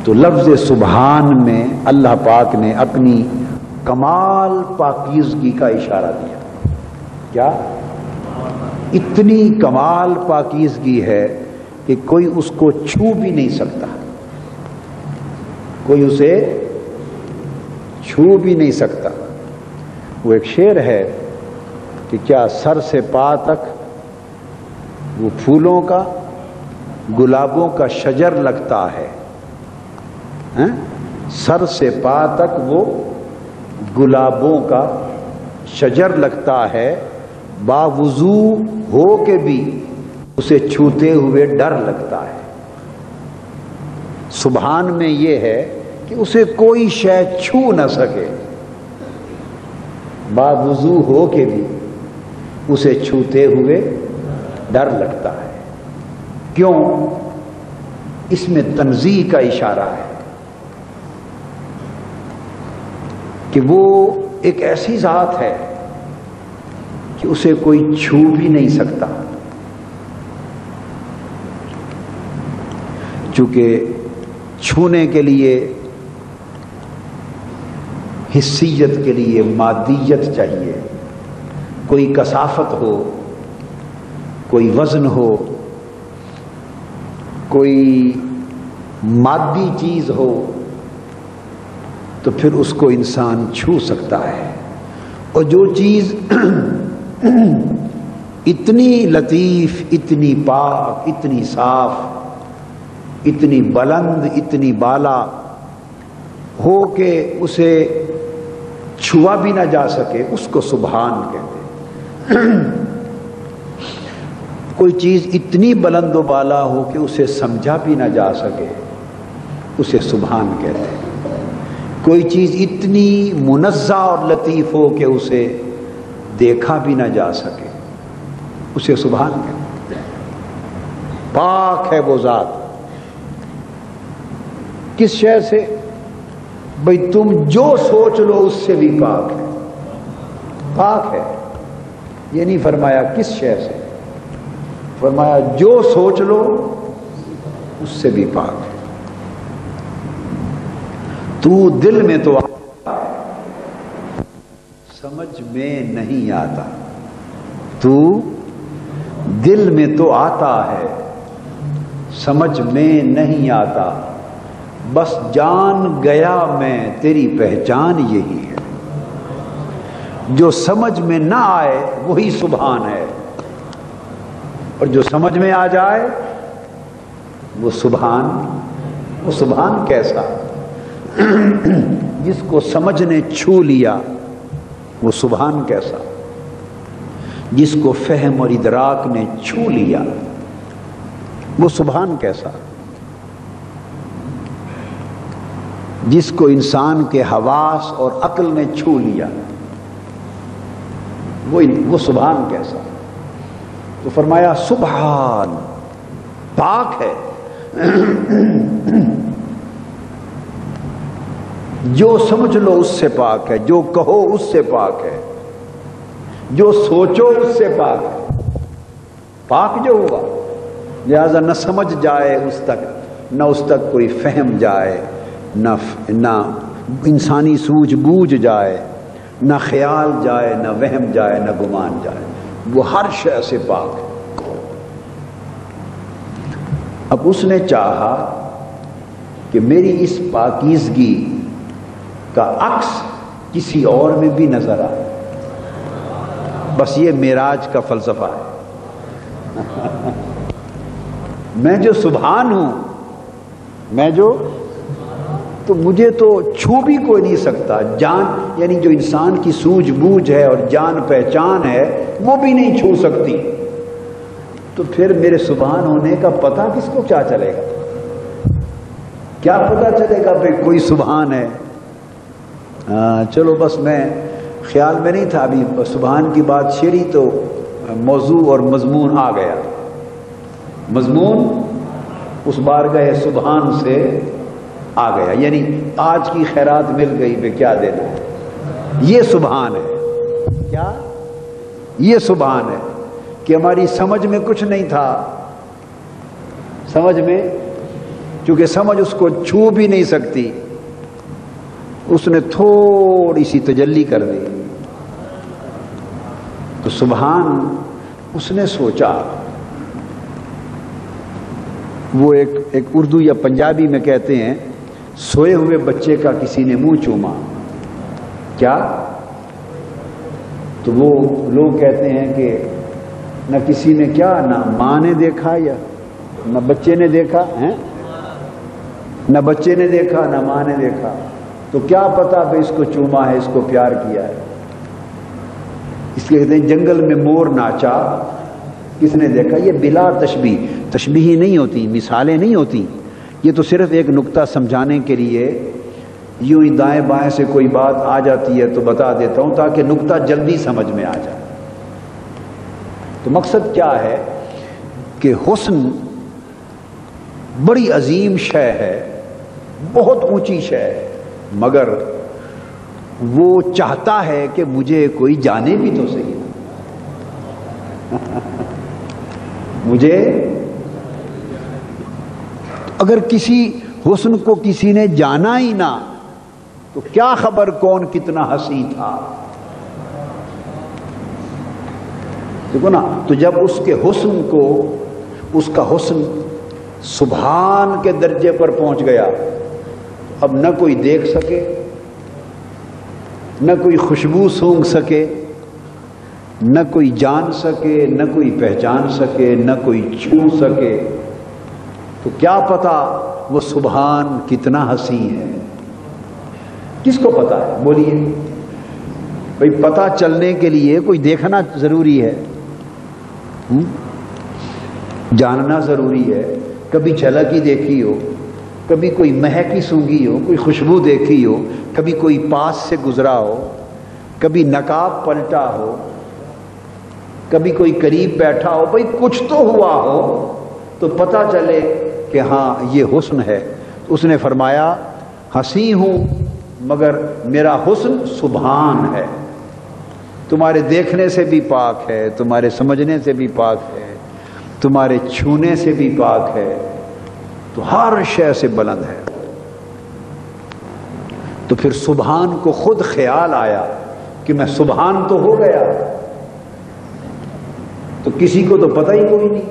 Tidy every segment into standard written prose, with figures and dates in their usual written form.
تو لفظ سبحان میں اللہ پاک نے اپنی کمال پاکیزگی کا اشارہ دیا. کیا؟ اتنی کمال پاکیزگی ہے کہ کوئی اس کو چھو بھی نہیں سکتا، کوئی اسے چھو بھی نہیں سکتا. وہ ایک شعر ہے کہ کیا سر سے پا تک وہ پھولوں کا گلابوں کا شجر لگتا ہے، سر سے پا تک وہ گلابوں کا شجر لگتا ہے، باوضو ہو کے بھی اسے چھوتے ہوئے ڈر لگتا ہے. سبحان میں یہ ہے کہ اسے کوئی شے چھو نہ سکے، باوضو ہو کے بھی اسے چھوتے ہوئے ڈر لگتا ہے. کیوں؟ اس میں تنزیہ کا اشارہ ہے کہ وہ ایک ایسی ذات ہے کہ اسے کوئی چھو بھی نہیں سکتا. چونکہ چھونے کے لیے، حسیت کے لیے مادیت چاہیے، کوئی کثافت ہو، کوئی وزن ہو، کوئی مادی چیز ہو تو پھر اس کو انسان چھو سکتا ہے. اور جو چیز اتنی لطیف، اتنی پاک، اتنی صاف، اتنی بلند، اتنی بالا ہو کہ اسے چھوا بھی نہ جا سکے، اس کو سبحان کہتے ہیں. کوئی چیز اتنی بلند و بالا ہو کہ اسے سمجھا بھی نہ جا سکے، اسے سبحان کہتے ہیں. کوئی چیز اتنی منزہ اور لطیف ہو کہ اسے دیکھا بھی نہ جا سکے، اسے سبحان کہتے ہیں. پاک ہے وہ ذات. کس شے سے؟ بھئی تم جو سوچ لو اس سے بھی پاک ہے. پاک ہے یہ نہیں فرمایا کس شے سے، فرمایا جو سوچ لو اس سے بھی پاک ہے. تو دل میں تو آتا ہے، سمجھ میں نہیں آتا. تو دل میں تو آتا ہے، سمجھ میں نہیں آتا. بس جان گیا میں تیری پہچان یہی ہے. جو سمجھ میں نہ آئے وہی سبحان ہے، اور جو سمجھ میں آ جائے وہ سبحان. وہ سبحان کیسا؟ جس کو سمجھ نے چھو لیا وہ سبحان کیسا؟ جس کو فہم اور ادراک نے چھو لیا وہ سبحان کیسا؟ جس کو انسان کے حواس اور عقل نے چھو لیا وہ سبحان کیسا؟ تو فرمایا سبحان پاک ہے. جو سمجھ لو اس سے پاک ہے، جو کہو اس سے پاک ہے، جو سوچو اس سے پاک ہے. پاک جو ہوا، لہذا نہ سمجھ جائے اس تک، نہ اس تک کوئی فہم جائے، نہ انسانی سوجھ بوجھ جائے، نہ خیال جائے، نہ وہم جائے، نہ گمان جائے. وہ ہر شے سے پاک ہے. اب اس نے چاہا کہ میری اس پاکیزگی کا عکس کسی اور میں بھی نظر آئے. بس یہ معراج کا فلسفہ ہے. میں جو سبحان ہوں، میں جو، تو مجھے تو چھو بھی کوئی نہیں سکتا. جان یعنی جو انسان کی سوجھ بوجھ ہے اور جان پہچان ہے وہ بھی نہیں چھو سکتی. تو پھر میرے سبحان ہونے کا پتہ کس کو کیا چلے گا؟ کیا پتہ چلے گا بھئی کوئی سبحان ہے؟ چلو بس میں خیال میں نہیں تھا، ابھی سبحان کی بات چھیڑی تو موضوع اور مضمون آ گیا. مضمون اس بارگاہ سبحان سے آ گیا، یعنی آج کی خیرات مل گئی پہ کیا دینا ہے. یہ سبحان ہے. کیا؟ یہ سبحان ہے کہ ہماری سمجھ میں کچھ نہیں تھا، سمجھ میں چونکہ سمجھ اس کو چھو بھی نہیں سکتی، اس نے تھوڑی سی تجلی کر دی تو سبحان، اس نے سوچا، وہ ایک اردو یا پنجابی میں کہتے ہیں سوئے ہوئے بچے کا کسی نے منہ چوما، کیا؟ تو وہ لوگ کہتے ہیں کہ نہ کسی نے کیا، نہ ماں نے دیکھا یا نہ بچے نے دیکھا ہے، نہ بچے نے دیکھا نہ ماں نے دیکھا، تو کیا پتا بھائی اس کو چوما ہے، اس کو پیار کیا ہے۔ اس لیے کہتے ہیں جنگل میں مور ناچا، کس نے دیکھا؟ یہ بلا تشبیہ نہیں ہوتی، مثالیں نہیں ہوتی، یہ تو صرف ایک نقطہ سمجھانے کے لیے یوں ہی دائیں بائیں سے کوئی بات آ جاتی ہے تو بتا دیتا ہوں تاکہ نقطہ جلدی سمجھ میں آ جائے۔ تو مقصد کیا ہے کہ حسن بڑی عظیم شے ہے، بہت اونچی شے ہے، مگر وہ چاہتا ہے کہ مجھے کوئی جانے بھی تو صحیح، مجھے اگر کسی حسن کو کسی نے جانا ہی نہ تو کیا خبر کون کتنا حسین تھا، دیکھو نا۔ تو جب اس کے حسن کو، اس کا حسن سبحان کے درجے پر پہنچ گیا، اب نہ کوئی دیکھ سکے، نہ کوئی خوشبو سونگھ سکے، نہ کوئی جان سکے، نہ کوئی پہچان سکے، نہ کوئی چھو سکے، تو کیا پتا وہ سبحان کتنا حسین ہے؟ کس کو پتا ہے؟ بولیے بھئی، پتا چلنے کے لیے کوئی دیکھنا ضروری ہے، جاننا ضروری ہے، کبھی جھلک ہی دیکھی ہو، کبھی کوئی مہک ہی سونگھی ہو، کوئی خوشبو دیکھی ہو، کبھی کوئی پاس سے گزرا ہو، کبھی نقاب پلٹا ہو، کبھی کوئی قریب بیٹھا ہو، بھئی کچھ تو ہوا ہو تو پتہ چلے کہ ہاں یہ حسن ہے۔ اس نے فرمایا ہنسی ہوں مگر میرا حسن سبحان ہے، تمہارے دیکھنے سے بھی پاک ہے، تمہارے سمجھنے سے بھی پاک ہے، تمہارے چھونے سے بھی پاک ہے، تو ہر شے سے بلند ہے۔ تو پھر سبحان کو خود خیال آیا کہ میں سبحان تو ہو گیا، تو کسی کو تو پتہ ہی کوئی نہیں۔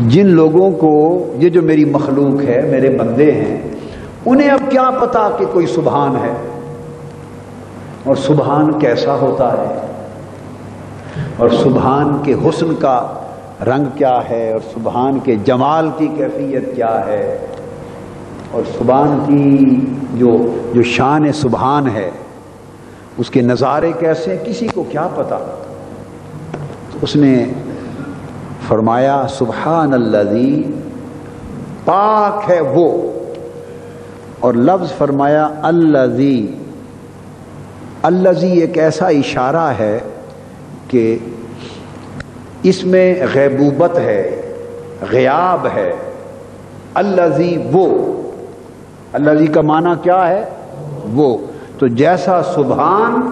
جن لوگوں کو، یہ جو میری مخلوق ہے، میرے بندے ہیں، انہیں اب کیا پتا کہ کوئی سبحان ہے اور سبحان کیسا ہوتا ہے، اور سبحان کے حسن کا رنگ کیا ہے، اور سبحان کے جمال کی کیفیت کیا ہے، اور سبحان کی جو شان سبحان ہے اس کے نظارے کیسے ہیں، کسی کو کیا پتا۔ تو اس نے فرمایا سبحان الذی، پاک ہے وہ، اور لفظ فرمایا الذی۔ الذی ایک ایسا اشارہ ہے کہ اس میں غیبوبت ہے، غیاب ہے۔ الذی وہ، الذی کا معنی کیا ہے؟ وہ، تو جیسا سبحان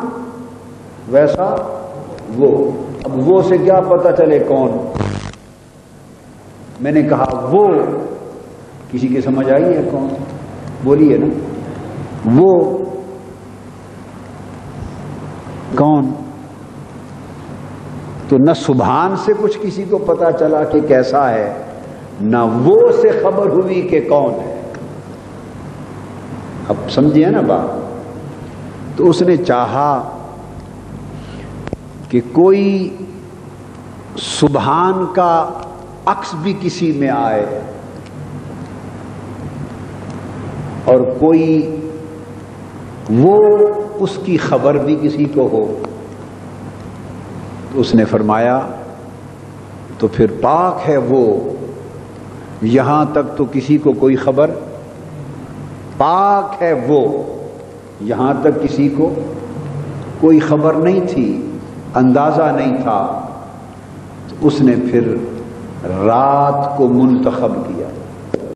ویسا وہ۔ اب وہ سے کیا پتہ چلے کون؟ میں نے کہا وہ، کسی کی سمجھ آئی ہے کون؟ بولیے نا، وہ کون؟ تو نہ سبحان سے کچھ کسی کو پتا چلا کہ کیسا ہے، نہ وہ سے خبر ہوئی کہ کون ہے۔ اب سمجھیے نا بات۔ تو اس نے چاہا کہ کوئی سبحان کا عکس بھی کسی میں آئے اور کوئی وہ اس کی خبر بھی کسی کو ہو۔ تو اس نے فرمایا تو پھر پاک ہے وہ، یہاں تک تو کسی کو کوئی خبر، پاک ہے وہ، یہاں تک کسی کو کوئی خبر نہیں تھی، اندازہ نہیں تھا۔ تو اس نے پھر رات کو منتخب کیا۔